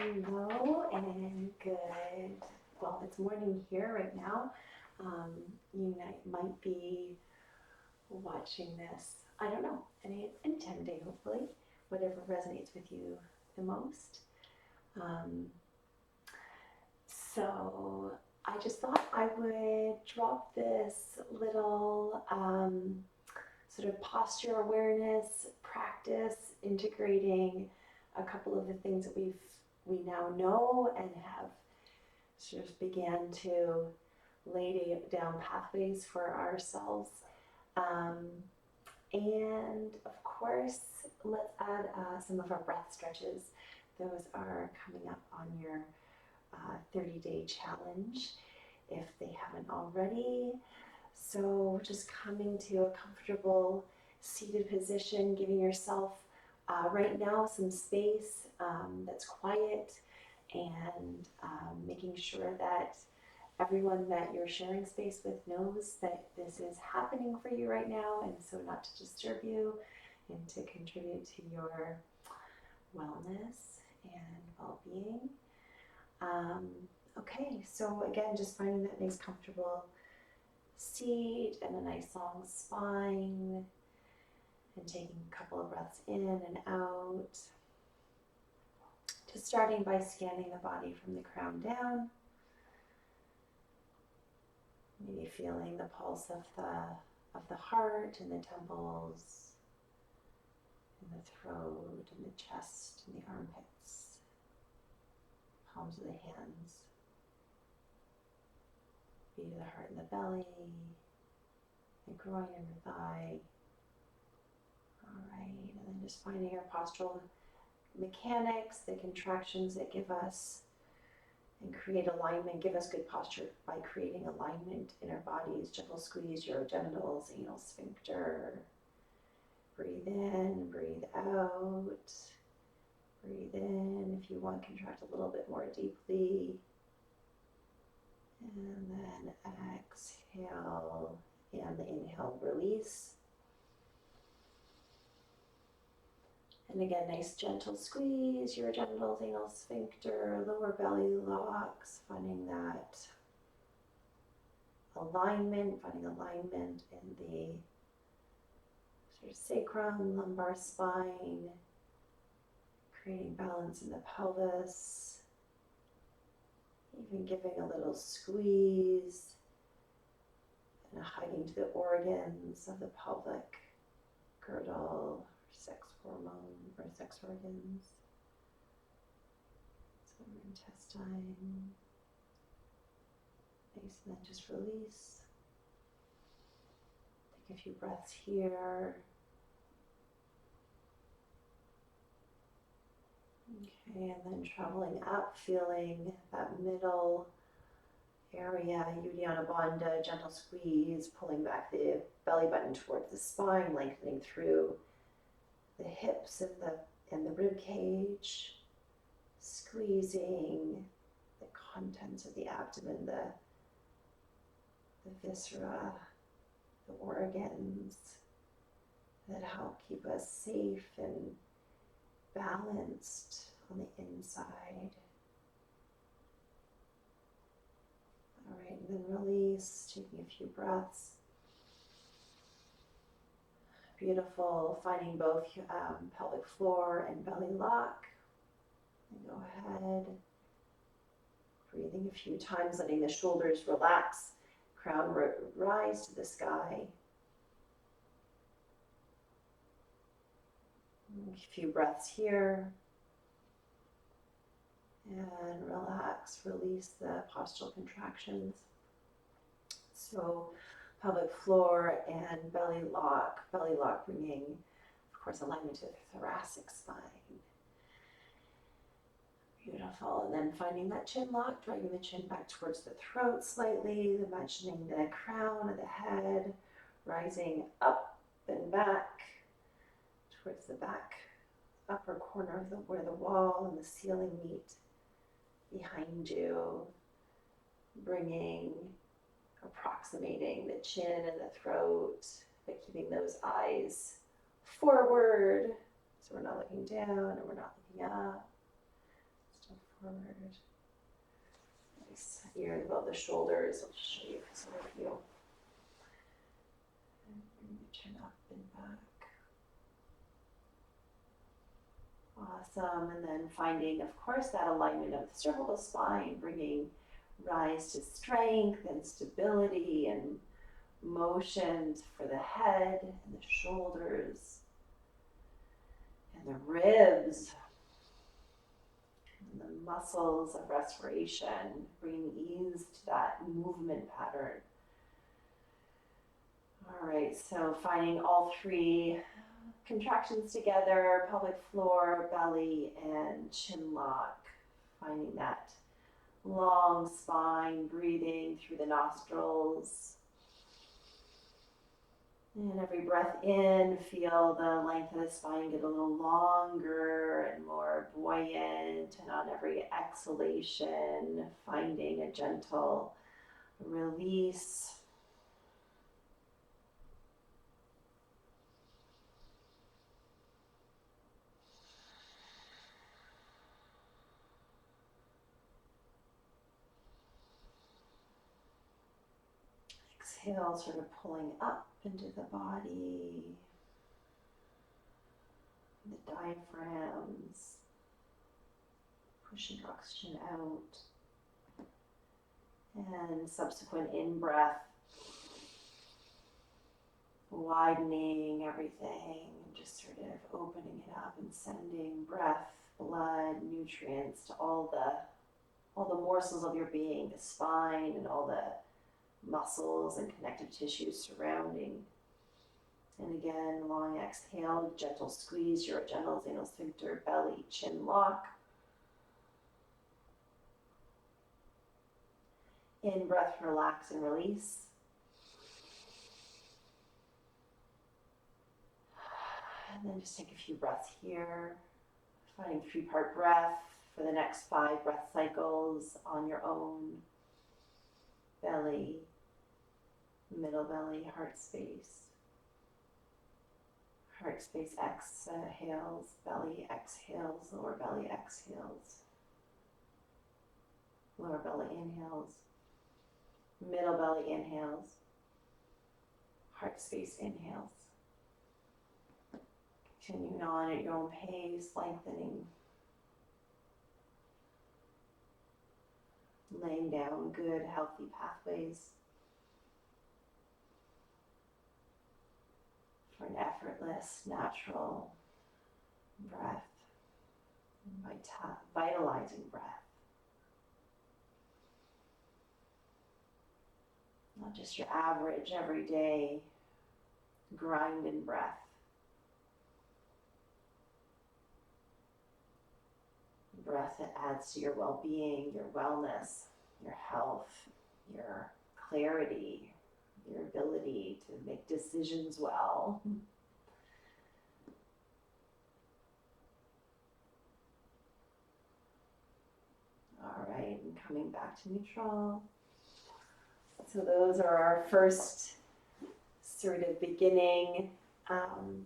Hello and good. Well, it's morning here right now. You might be watching this, I don't know, any time of day, hopefully, whatever resonates with you the most. Um, so I just thought I would drop this little sort of posture awareness practice, integrating a couple of the things that we now know and have sort of began to lay down pathways for ourselves. Um, and of course, let's add some of our breath stretches. Those are coming up on your 30-day challenge if they haven't already. So just coming to a comfortable seated position, giving yourself right now some space that's quiet, and making sure that everyone that you're sharing space with knows that this is happening for you right now, and so not to disturb you and to contribute to your wellness and well-being. Okay, so again, just finding that nice comfortable seat and a nice long spine, and taking a couple of breaths in and out. Just starting by scanning the body from the crown down. Maybe feeling the pulse of the heart and the temples, and the throat and the chest and the armpits, palms of the hands, beat of the heart and the belly, the groin and the thigh. All right, and then just finding our postural mechanics, the contractions that give us and create alignment, give us good posture by creating alignment in our bodies. Gentle squeeze your genitals, anal sphincter. Breathe in, breathe out. Breathe in. If you want, contract a little bit more deeply. And then exhale, and the inhale, release. And again, nice gentle squeeze your genitals, anal sphincter, lower belly locks, finding that alignment, in the sort of sacrum, lumbar spine, creating balance in the pelvis, even giving a little squeeze and a hugging to the organs of the pelvic girdle, sex hormone or sex organs, so intestine. Nice, and then just release. Take a few breaths here. Okay, and then traveling up, feeling that middle area, Uddiyana Bandha, gentle squeeze, pulling back the belly button towards the spine, lengthening through the hips and the rib cage, squeezing the contents of the abdomen, the viscera, the organs that help keep us safe and balanced on the inside. All right, and then release, taking a few breaths. Beautiful, finding both pelvic floor and belly lock. And go ahead, breathing a few times, letting the shoulders relax, crown rise to the sky. A few breaths here. And relax, release the postural contractions. So pelvic floor and belly lock bringing, of course, alignment to the thoracic spine. Beautiful, and then finding that chin lock, dragging the chin back towards the throat slightly, imagining the crown of the head rising up and back towards the back upper corner of where the wall and the ceiling meet behind you, approximating the chin and the throat, but keeping those eyes forward. So we're not looking down and we're not looking up. Still forward. Nice. Ears above the shoulders. I'll show you some of you. And bring your chin up and back. Awesome. And then finding, of course, that alignment of the cervical spine, bringing rise to strength and stability and motions for the head and the shoulders and the ribs and the muscles of respiration, bringing ease to that movement pattern. All right, so finding all three contractions together, pelvic floor, belly, and chin lock. Finding that long spine, breathing through the nostrils. And every breath in, feel the length of the spine get a little longer and more buoyant. And on every exhalation, finding a gentle release. Exhale, sort of pulling up into the body, the diaphragms, pushing oxygen out, and subsequent in-breath, widening everything, just sort of opening it up and sending breath, blood, nutrients to all the morsels of your being, the spine and all the muscles and connective tissues surrounding. And again, long exhale, gentle squeeze your gentle anal sphincter, belly, chin lock. In breath, relax and release. And then just take a few breaths here, finding 3-part breath for the next 5 breath cycles on your own. Belly, middle belly, heart space. Heart space exhales, belly exhales, lower belly exhales. Lower belly inhales, middle belly inhales, heart space inhales. Continuing on at your own pace, lengthening. Laying down good, healthy pathways for an effortless, natural breath, vitalizing breath. Not just your average, everyday, grinding breath. Breath that adds to your well-being, your wellness, your health, your clarity, your ability to make decisions well. All right, and coming back to neutral. So those are our first sort of beginning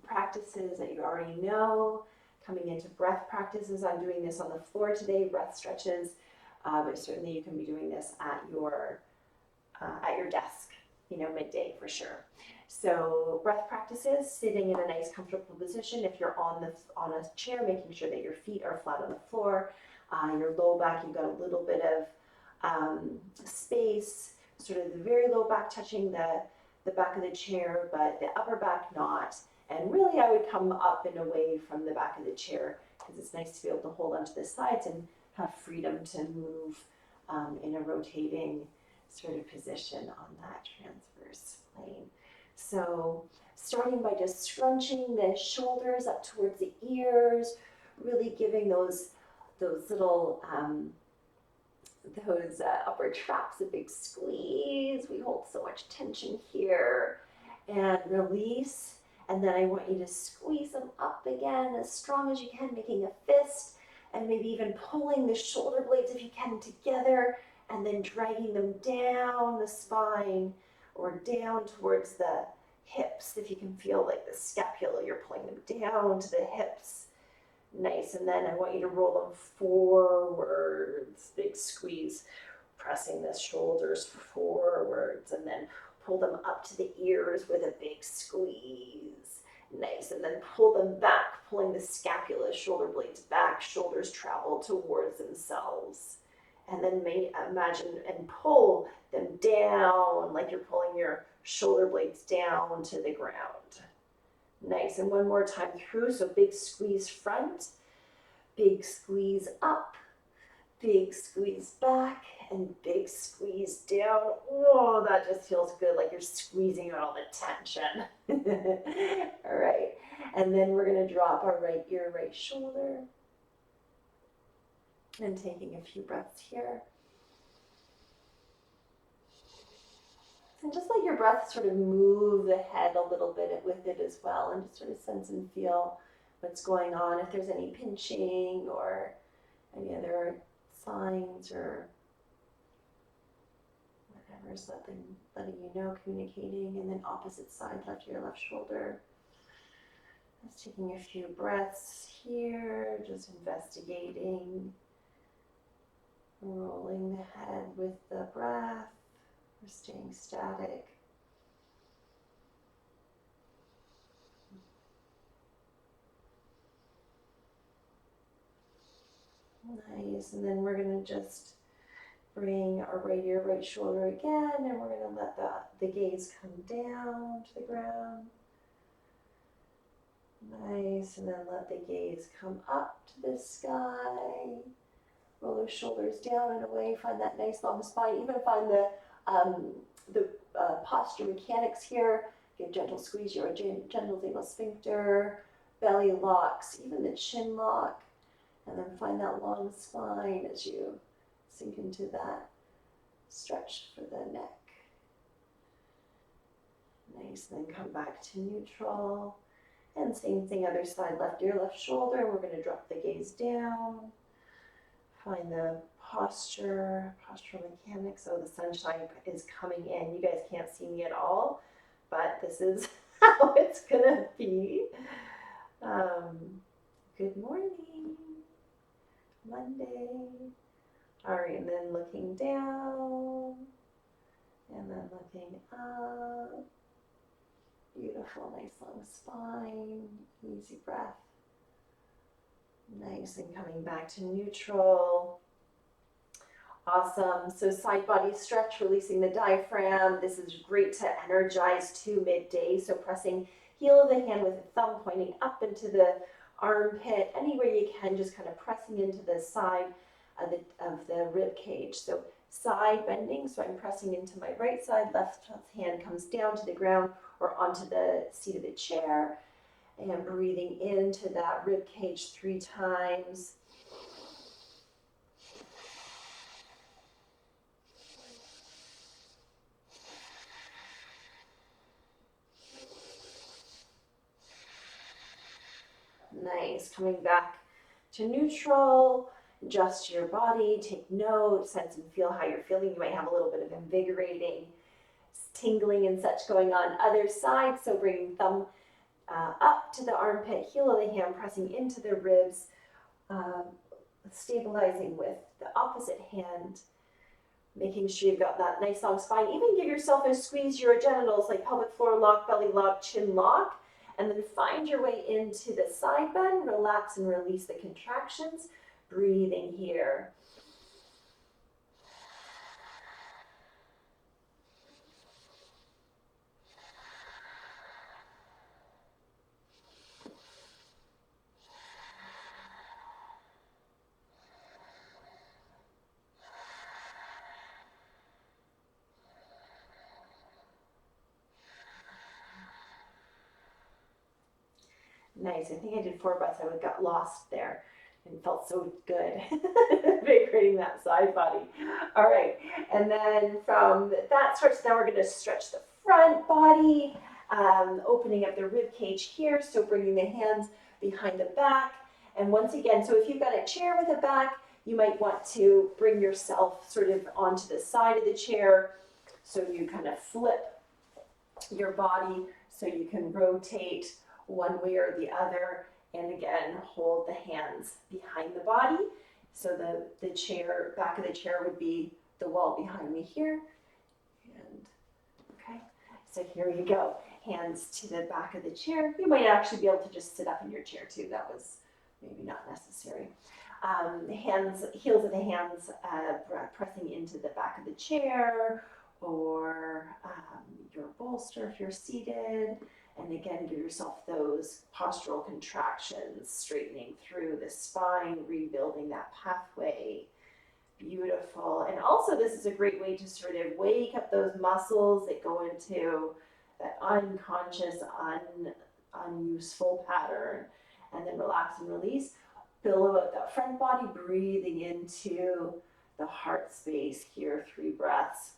practices that you already know. Coming into breath practices, I'm doing this on the floor today, breath stretches, but certainly you can be doing this at your desk, midday for sure. So breath practices, sitting in a nice comfortable position. If you're on a chair, making sure that your feet are flat on the floor. Your low back, you've got a little bit of space, sort of the very low back touching the back of the chair, but the upper back not. And really I would come up and away from the back of the chair because it's nice to be able to hold onto the sides and have freedom to move in a rotating sort of position on that transverse plane. So starting by just scrunching the shoulders up towards the ears, really giving those little upper traps a big squeeze. We hold so much tension here. And release. And then I want you to squeeze them up again as strong as you can, making a fist, and maybe even pulling the shoulder blades if you can together, and then dragging them down the spine or down towards the hips. If you can feel like the scapula, you're pulling them down to the hips. Nice, and then I want you to roll them forwards, big squeeze, pressing the shoulders forwards, and then pull them up to the ears with a big squeeze. Nice, and then pull them back, pulling the scapula, shoulder blades back, shoulders travel towards themselves. And then imagine and pull them down like you're pulling your shoulder blades down to the ground. Nice, and one more time through, so big squeeze front, big squeeze up, big squeeze back, and big squeeze down. Whoa, that just feels good, like you're squeezing out all the tension. All right, and then we're gonna drop our right ear, right shoulder, and taking a few breaths here. And just let your breath sort of move the head a little bit with it as well, and just sort of sense and feel what's going on, if there's any pinching or any other signs or whatever's letting you know, communicating. And then opposite side, left ear, left shoulder. Just taking a few breaths here, just investigating, rolling the head with the breath. We're staying static. Nice, and then we're going to just bring our right ear, right shoulder again, and we're going to let the gaze come down to the ground. Nice, and then let the gaze come up to the sky. Roll those shoulders down and away. Find that nice long spine. Even find the posture mechanics here. Give gentle squeeze your gentle vagal sphincter, belly locks, even the chin lock. And then find that long spine as you sink into that stretch for the neck. Nice, and then come back to neutral. And same thing, other side, left ear, left shoulder. We're going to drop the gaze down. Find the postural mechanics. Oh, the sunshine is coming in. You guys can't see me at all, but this is how it's going to be. Good morning. Monday. All right, and then looking down, and then looking up. Beautiful, nice long spine, easy breath. Nice, and coming back to neutral. Awesome, so side body stretch, releasing the diaphragm. This is great to energize to midday, so pressing heel of the hand with the thumb pointing up into the armpit, anywhere you can, just kind of pressing into the side of the rib cage. So side bending, so I'm pressing into my right side, left hand comes down to the ground or onto the seat of the chair, and breathing into that rib cage 3 times. Nice, coming back to neutral, adjust your body, take note, sense and feel how you're feeling. You might have a little bit of invigorating, tingling and such going on. Other side, so bringing thumb up to the armpit, heel of the hand, pressing into the ribs, stabilizing with the opposite hand, making sure you've got that nice long spine. Even give yourself a squeeze your genitals, like pelvic floor lock, belly lock, chin lock. And then find your way into the side bend, relax and release the contractions, breathing here. Nice. I think I did 4 breaths. I would have got lost there and felt so good invigorating that side body. All right. And then from that stretch, now we're going to stretch the front body, opening up the rib cage here. So bringing the hands behind the back. And once again, so if you've got a chair with a back, you might want to bring yourself sort of onto the side of the chair. So you kind of flip your body so you can rotate one way or the other, And again, hold the hands behind the body. So the chair, back of the chair would be the wall behind me here. And okay, so here you go. Hands to the back of the chair. You might actually be able to just sit up in your chair too. That was maybe not necessary. Hands, heels of the hands pressing into the back of the chair, or your bolster if you're seated. And again, give yourself those postural contractions, straightening through the spine, rebuilding that pathway. Beautiful. And also, this is a great way to sort of wake up those muscles that go into that unconscious, unuseful pattern. And then relax and release. Billow out that front body, breathing into the heart space here. 3 breaths.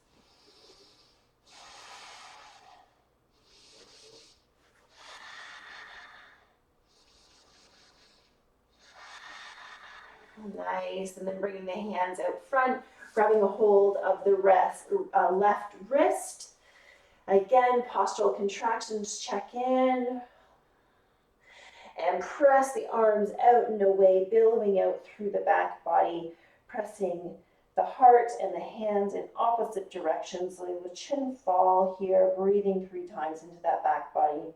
Nice. And then bringing the hands out front, grabbing a hold of the left wrist. Again, postural contractions, check in. And press the arms out and away, billowing out through the back body, pressing the heart and the hands in opposite directions, letting the chin fall here, breathing 3 times into that back body.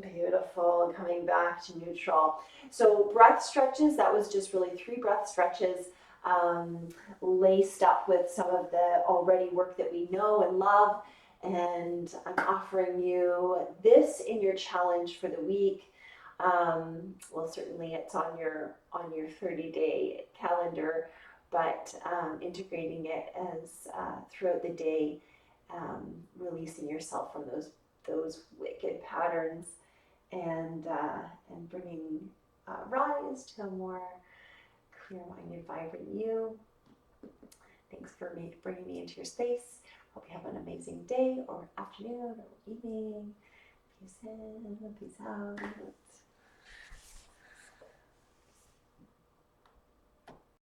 Beautiful. Coming back to neutral. So breath stretches, that was just really 3 breath stretches laced up with some of the already work that we know and love. And I'm offering you this in your challenge for the week. Well, certainly it's on your 30-day calendar, but integrating it as throughout the day, releasing yourself from those wicked patterns, and bringing rise to a more clear-minded, vibrant you. Thanks for bringing me into your space. Hope you have an amazing day or afternoon or evening. Peace in, peace out.